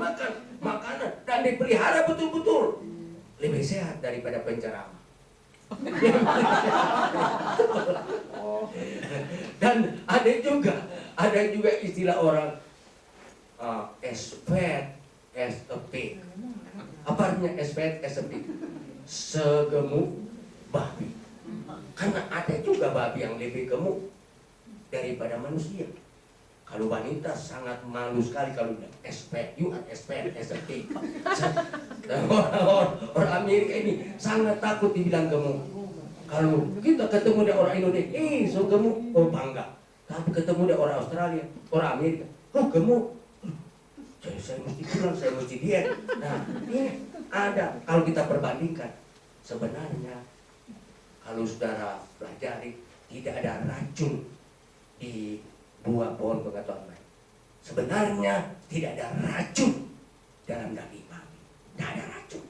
makanan dan dipelihara betul-betul, lebih sehat daripada penceramah. Dan ada juga istilah orang SPP. Apa artinya SPP? Segemuk babi. Karena ada juga babi yang lebih gemuk daripada manusia. Kalau wanita sangat malu sekali kalau bilang SP. Orang Amerika ini sangat takut dibilang gemuk. Kalau kita ketemu dengan orang Indonesia, so gemuk, bangga. Tapi ketemu dia orang Australia, orang Amerika. Oh gemuk. Saya mesti pulang, saya mesti diet. Nah ini ada. Kalau kita perbandingkan, sebenarnya kalau saudara pelajari, tidak ada racun di buah pohon pengetahuan baik. Sebenarnya tidak ada racun dalam daging babi. Tidak ada racun.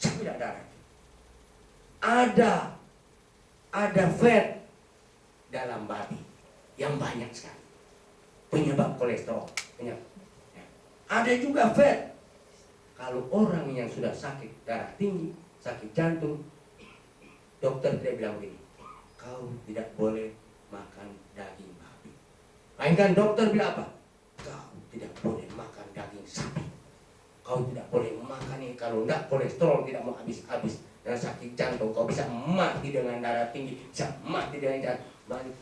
Tidak ada racun. Ada fat dalam babi yang banyak sekali. Penyebab kolesterol. Ada juga fat. Kalau orang yang sudah sakit darah tinggi, sakit jantung, dokter tidak bilang begini, kau tidak boleh makan daging babi. Melainkan dokter bilang apa? Kau tidak boleh makan daging sapi. Kau tidak boleh makan ini, kalau enggak kolesterol tidak mau habis-habis. Dan sakit jantung, kau bisa mati dengan darah tinggi, bisa mati dengan jantung,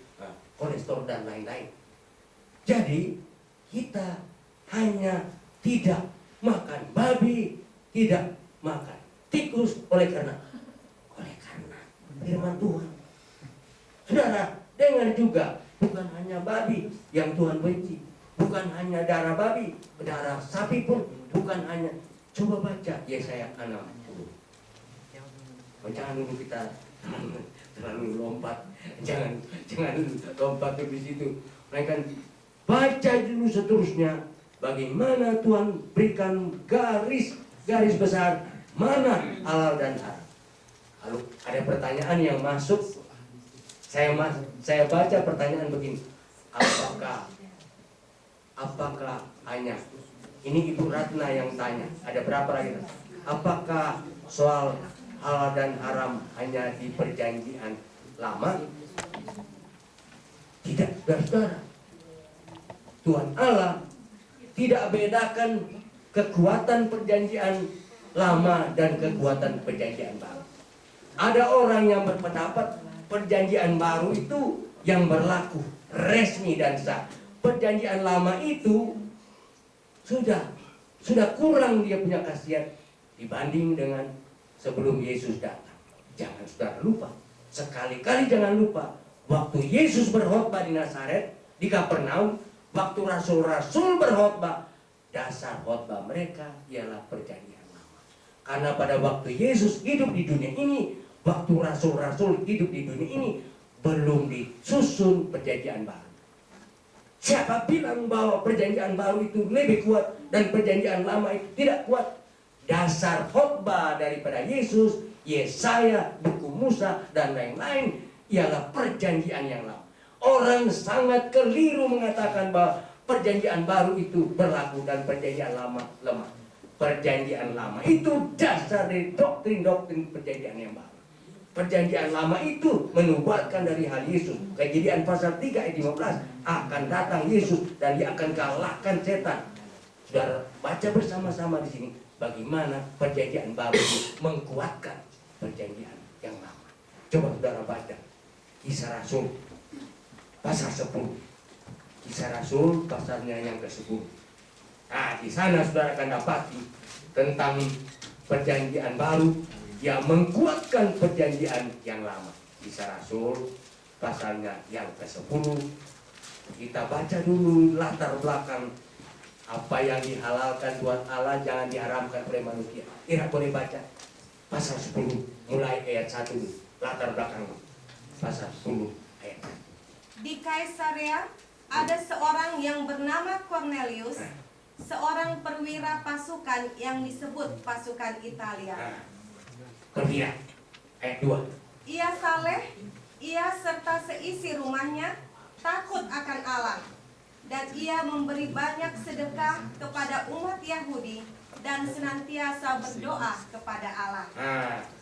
kolesterol dan lain-lain. Jadi kita hanya tidak makan babi, tidak makan tikus oleh karena firman Tuhan. Saudara, dengar juga, bukan hanya babi yang Tuhan benci, bukan hanya darah babi, darah sapi pun, bukan hanya. Coba baca Yesaya 60. Jangan dulu kita terlalu lompat, jangan lompat di situ. Melainkan baca dulu seterusnya, bagaimana Tuhan berikan garis besar mana halal dan haram. Lalu ada pertanyaan yang masuk, saya baca pertanyaan begini, apakah hanya ini Ibu Ratna yang tanya, ada berapa lagi? Apakah soal halal dan haram hanya di perjanjian lama? Tidak, saudara. Tuhan Allah tidak bedakan kekuatan perjanjian lama dan kekuatan perjanjian baru. Ada orang yang berpendapat perjanjian baru itu yang berlaku resmi dan sah. Perjanjian lama itu sudah kurang dia punya khasiat dibanding dengan sebelum Yesus datang. Jangan saudara lupa, sekali-kali jangan lupa, waktu Yesus berkhotbah di Nazaret, di Kapernaum, waktu rasul-rasul berkhotbah, dasar khotbah mereka ialah perjanjian lama. Karena pada waktu Yesus hidup di dunia ini, waktu rasul-rasul hidup di dunia ini, belum disusun perjanjian baru. Siapa bilang bahwa perjanjian baru itu lebih kuat dan perjanjian lama itu tidak kuat? Dasar khotbah daripada Yesus, Yesaya, buku Musa, dan lain-lain ialah perjanjian yang lama. Orang sangat keliru mengatakan bahwa perjanjian baru itu berlaku dan perjanjian lama lemah. Perjanjian lama itu dasar dari doktrin-doktrin perjanjian yang baru. Perjanjian lama itu menubuatkan dari hal Yesus. Kejadian pasal 3 ayat 15, akan datang Yesus dan dia akan kalahkan setan. Saudara baca bersama-sama di sini bagaimana perjanjian baru mengkuatkan perjanjian yang lama. Coba saudara baca Kisah Rasul pasal 10. Kisah Rasul pasalnya yang ke-10. Nah, di sana saudara akan dapati tentang perjanjian baru yang mengkuatkan perjanjian yang lama. Kisah Rasul pasalnya yang ke-10. Kita baca dulu latar belakang apa yang dihalalkan Tuhan Allah jangan diharamkan oleh manusia. Kira boleh baca pasal 10 mulai ayat 1, latar belakang pasal 10 ayat 1. Di Kaisarea ada seorang yang bernama Cornelius, seorang perwira pasukan yang disebut pasukan Italia. Perwira ayat 2. Ia saleh, ia serta seisi rumahnya takut akan Allah, dan ia memberi banyak sedekah kepada umat Yahudi dan senantiasa berdoa kepada Allah.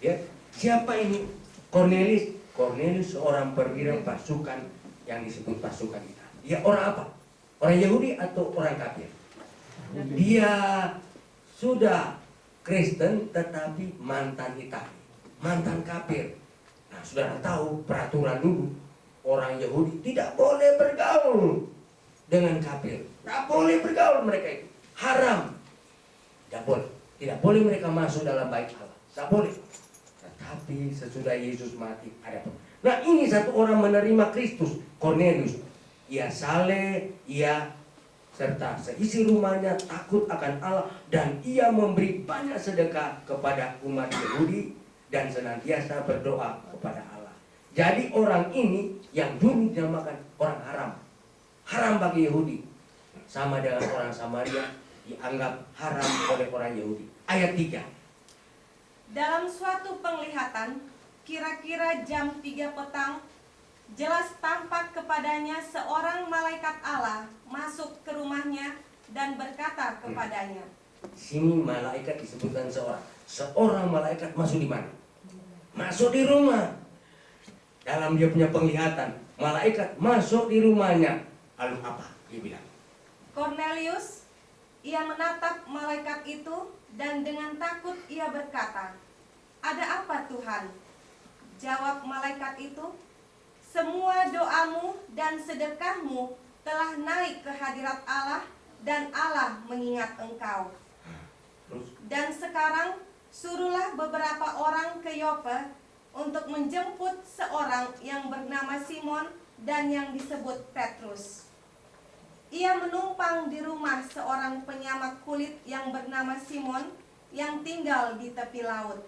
Ya, siapa ini Cornelius? Cornelius seorang perwira pasukan yang disebut pasukan Italia. Dia orang apa? Orang Yahudi atau orang kafir? Dia sudah Kristen tetapi mantan Italia, mantan kafir. Nah, saudara tahu peraturan dulu orang Yahudi tidak boleh bergaul dengan kafir. Tidak boleh bergaul mereka itu. Haram. Tidak boleh. Tidak boleh mereka masuk dalam bait Allah. Tidak boleh. Tetapi sesudah Yesus mati ada. Nah, ini satu orang menerima Kristus, Cornelius. ia saleh, ia serta seisi rumahnya takut akan Allah, dan ia memberi banyak sedekah kepada umat Yahudi dan senantiasa berdoa kepada Allah. Jadi orang ini yang dulu dinamakan orang haram, haram bagi Yahudi, sama dengan orang Samaria dianggap haram oleh orang Yahudi. Ayat 3. Dalam suatu penglihatan, kira-kira jam 3 petang, jelas tampak kepadanya seorang malaikat Allah masuk ke rumahnya dan berkata kepadanya. Sini malaikat disebutkan seorang. Seorang malaikat masuk di mana? Masuk di rumah. Dalam dia punya penglihatan, malaikat masuk di rumahnya. Lalu apa? Dia bilang, Cornelius, ia menatap malaikat itu dan dengan takut ia berkata, "Ada apa Tuhan?" Jawab malaikat itu, "Semua doamu dan sedekahmu telah naik ke hadirat Allah dan Allah mengingat engkau. terus Dan sekarang suruhlah beberapa orang ke Yope untuk menjemput seorang yang bernama Simon dan yang disebut Petrus. Ia menumpang di rumah seorang penyamak kulit yang bernama Simon yang tinggal di tepi laut."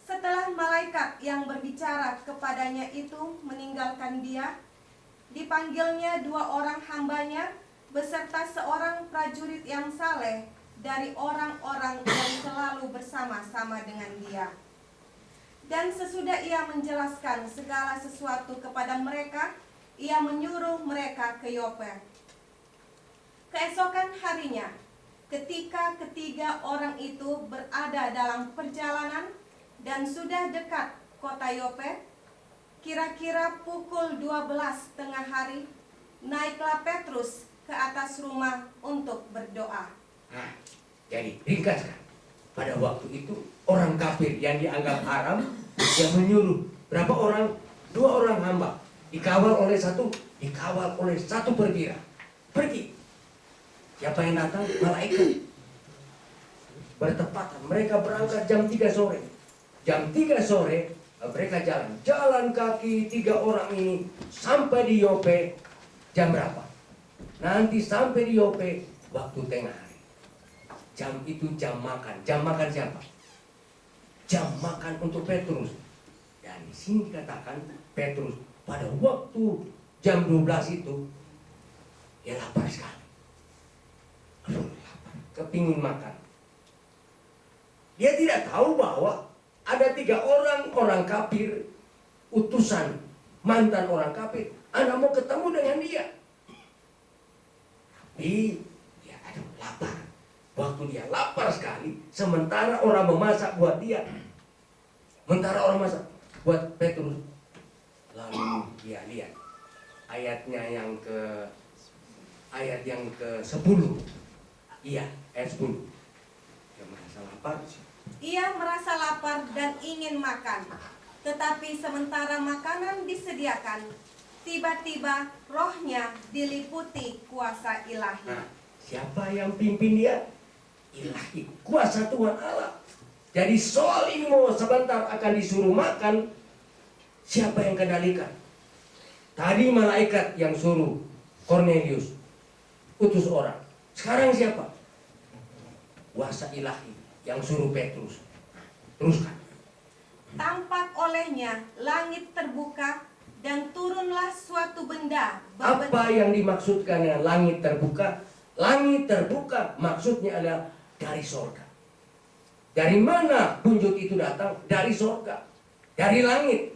Setelah malaikat yang berbicara kepadanya itu meninggalkan dia, dipanggilnya 2 orang hambanya beserta seorang prajurit yang saleh dari orang-orang yang selalu bersama-sama dengan dia. Dan sesudah ia menjelaskan segala sesuatu kepada mereka, ia menyuruh mereka ke Yope. Keesokan harinya, ketika ketiga orang itu berada dalam perjalanan dan sudah dekat kota Yope, kira-kira pukul 12 tengah hari, naiklah Petrus ke atas rumah untuk berdoa. Nah, jadi ringkaskan. Pada waktu itu orang kafir yang dianggap haram yang menyuruh berapa orang? 2 orang hamba dikawal oleh satu perwira. Pergi. Siapa yang datang? Malaikat. Bertepatan mereka berangkat jam 3 sore. Jam 3 sore mereka jalan kaki 3 orang ini sampai di Yope. Jam berapa? Nanti sampai di Yope waktu tengah hari. Jam itu jam makan. Jam makan siapa? Jam makan untuk Petrus. Dan di sini dikatakan Petrus pada waktu jam 12 itu dia lapar sekali. Aduh, lapar, kepingin makan. Dia tidak tahu bahwa ada 3 orang kafir, utusan mantan orang kafir, Anda mau ketemu dengan dia. Tapi dia lapar. Waktu dia lapar sekali, sementara orang memasak buat dia, sementara orang masak buat Petrus, lalu dia lihat ayat yang ke-10. Iya, ayat 10. Dia merasa lapar. Ia merasa lapar dan ingin makan. Tetapi sementara makanan disediakan, tiba-tiba rohnya diliputi kuasa ilahi. Nah, siapa yang pimpin dia? Ilahi, kuasa Tuhan Allah. Jadi soal ini mau sebentar akan disuruh makan, siapa yang kendalikan? Tadi malaikat yang suruh Cornelius utus orang. Sekarang siapa? Kuasa ilahi yang suruh Petrus. Teruskan. Tampak olehnya langit terbuka dan turunlah suatu benda Apa yang dimaksudkan dengan langit terbuka? Langit terbuka maksudnya adalah dari sorga. Dari mana kunjut itu datang? Dari sorga, dari langit.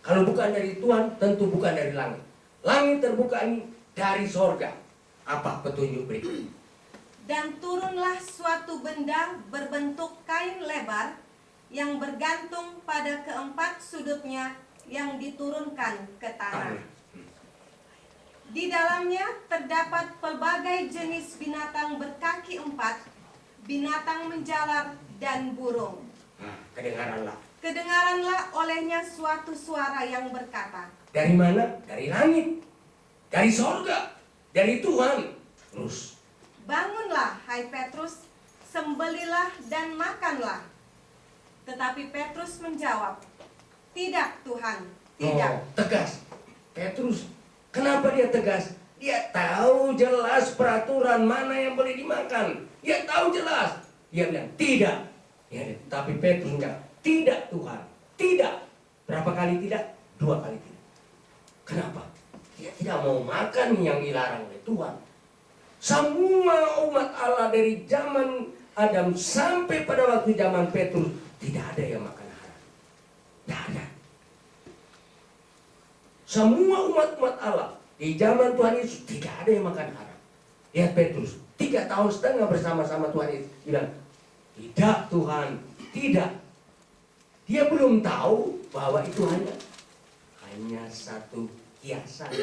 Kalau bukan dari Tuhan, tentu bukan dari langit. Langit terbuka ini dari sorga. Apa petunjuk berikut? Dan turunlah suatu benda berbentuk kain lebar yang bergantung pada keempat sudutnya yang diturunkan ke tanah. Di dalamnya terdapat pelbagai jenis binatang berkaki 4, binatang menjalar dan burung. Nah, kedengaranlah. Kedengaranlah olehnya suatu suara yang berkata, Dari mana? Dari langit, dari sorga, dari Tuhan. Terus, "Bangunlah, hai Petrus, sembelilah dan makanlah." Tetapi Petrus menjawab, "Tidak Tuhan, tidak." tegas. Petrus Kenapa dia tegas? Dia tahu jelas peraturan mana yang boleh dimakan. Dia tahu jelas. Dia bilang tidak. Ya, tapi Petrus enggak. Tidak Tuhan. Tidak. Berapa kali tidak? 2 kali tidak. Kenapa? Dia tidak mau makan yang dilarang oleh Tuhan. Semua umat Allah dari zaman Adam sampai pada waktu zaman Petrus tidak ada yang makan haram. Tidak ada. Semua umat-umat Allah di zaman Tuhan Yesus tidak ada yang makan haram. Lihat Petrus, 3,5 tahun bersama-sama Tuhan Yesus bilang, tidak Tuhan, tidak. Dia belum tahu bahwa itu hanya satu kiasan.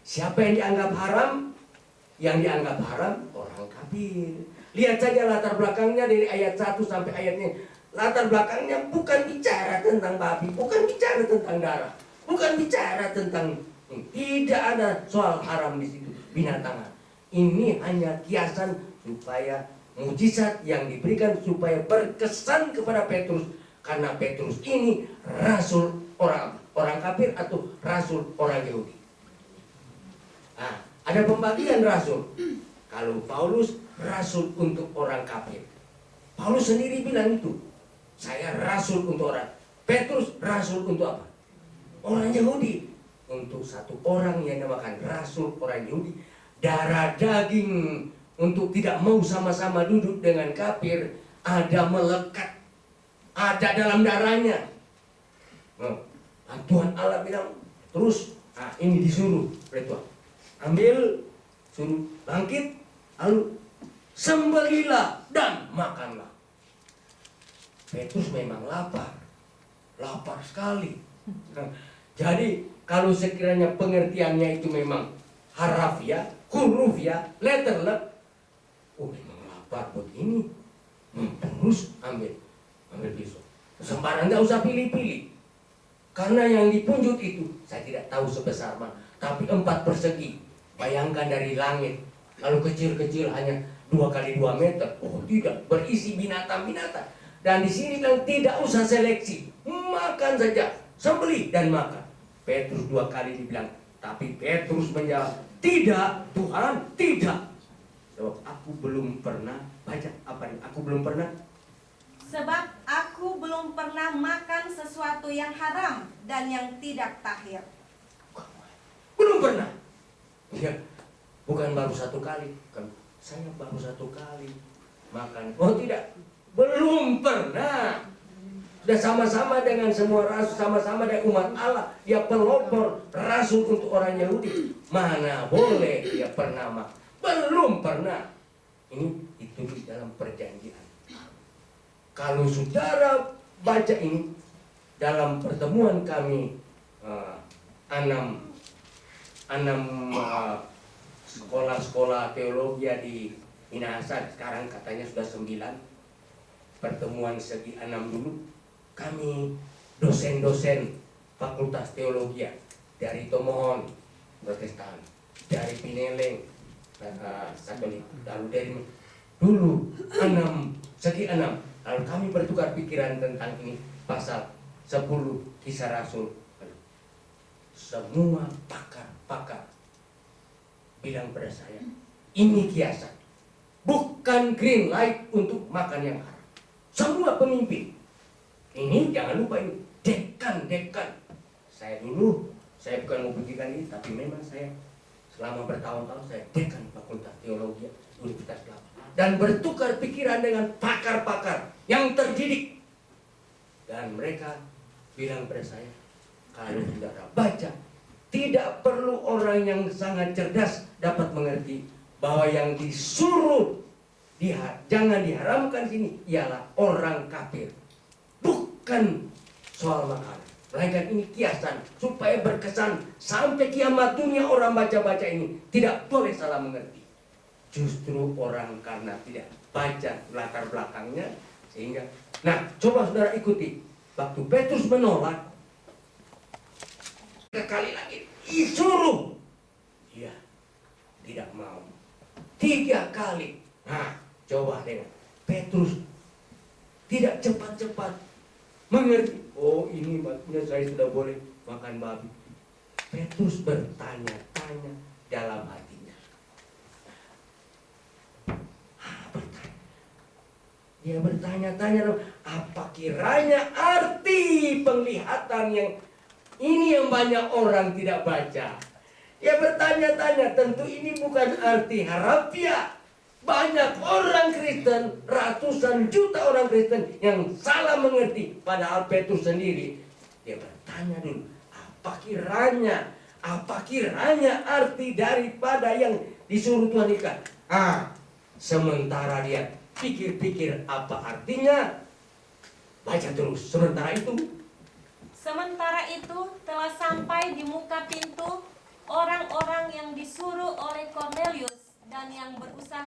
Siapa yang dianggap haram? Yang dianggap haram orang kafir. Lihat saja latar belakangnya dari ayat 1 sampai ayatnya. Latar belakangnya bukan bicara tentang babi, bukan bicara tentang darah, bukan bicara tentang, tidak ada soal haram di situ, binatang. Ini hanya kiasan supaya mujizat yang diberikan supaya berkesan kepada Petrus, karena Petrus ini rasul orang kafir atau rasul orang Yahudi. Nah, ada pembagian rasul. Kalau Paulus rasul untuk orang kafir. Paulus sendiri bilang itu. Saya rasul untuk orang. Petrus rasul untuk apa? Orang Yahudi. Untuk satu orang yang dinamakan rasul orang Yahudi, darah daging untuk tidak mau sama-sama duduk dengan kafir, ada melekat, ada dalam darahnya. Nah, Tuhan Allah bilang, terus ini disuruh oleh Tuhan. Ambil, suruh bangkit, lalu sembelilah dan makanlah. Petrus memang lapar sekali. Jadi kalau sekiranya pengertiannya itu memang harafiah, hurufiah, letterlek, memang lapar buat ini. Terus ambil pisau. Sembarang nggak usah pilih-pilih. Karena yang dipunjut itu saya tidak tahu sebesar mana, tapi 4 persegi. Bayangkan dari langit, kalau kecil-kecil hanya 2 kali 2 meter. Oh tidak, berisi binatang-binatang. Dan di sini bilang tidak usah seleksi, makan saja, sembelih dan makan. Petrus 2 kali dibilang, tapi Petrus menjawab, tidak Tuhan, tidak. Sebab aku belum pernah baca apa ini? Aku belum pernah. Sebab aku belum pernah makan sesuatu yang haram dan yang tidak tahir. Belum pernah. Ya, bukan baru 1 kali. Kan saya baru 1 kali makan. Oh tidak, belum pernah. Sudah sama-sama dengan semua rasul, sama-sama dengan umat Allah. Dia pelopor rasul untuk orang Yahudi. Mana boleh dia pernah makan? Belum pernah. Ini itu di dalam perjanjian. Kalau saudara baca ini dalam pertemuan kami 6 sekolah-sekolah teologi di Minahasa, sekarang katanya sudah 9. Pertemuan segi 6 dulu, kami dosen-dosen Fakultas Teologi dari Tomohon Protestan, dari Pineleng Katolik, lalu dari dulu segi 6. Lalu kami bertukar pikiran tentang ini, pasal 10 Kisah Rasul. Semua pakar bilang pada saya, ini kiasan, bukan green light untuk makan yang haram. Semua pemimpin, ini jangan lupa ini dekan. Saya bukan mau buktikan ini, tapi memang saya selama bertahun-tahun saya dekan Fakultas Teologi Universitas Kelapa. Dan bertukar pikiran dengan pakar-pakar yang terdidik. Dan mereka bilang pada saya, kalau saudara baca, tidak perlu orang yang sangat cerdas dapat mengerti bahwa yang disuruh jangan diharamkan sini ialah orang kafir. Bukan soal makanan, melainkan ini kiasan supaya berkesan sampai kiamat dunia. Orang baca-baca ini tidak boleh salah mengerti. Justru orang karena tidak baca latar belakangnya sehingga, nah coba saudara ikuti waktu Petrus menolak 3 kali lagi disuruh, dia tidak mau 3 kali. Nah coba dengan Petrus tidak cepat-cepat mengerti. Oh ini maksudnya saya sudah boleh makan babi. Petrus bertanya-tanya dalam hatinya. Dia bertanya-tanya, apa kiranya arti penglihatan yang ini yang banyak orang tidak baca. Dia bertanya-tanya, tentu ini bukan arti harafiah. Banyak orang Kristen, ratusan juta orang Kristen yang salah mengerti. Padahal Petrus sendiri, dia bertanya dulu, apa kiranya arti daripada yang disuruh Tuhan ikan. Sementara dia pikir-pikir apa artinya, baca terus. Sementara itu telah sampai di muka pintu orang-orang yang disuruh oleh Cornelius dan yang berusaha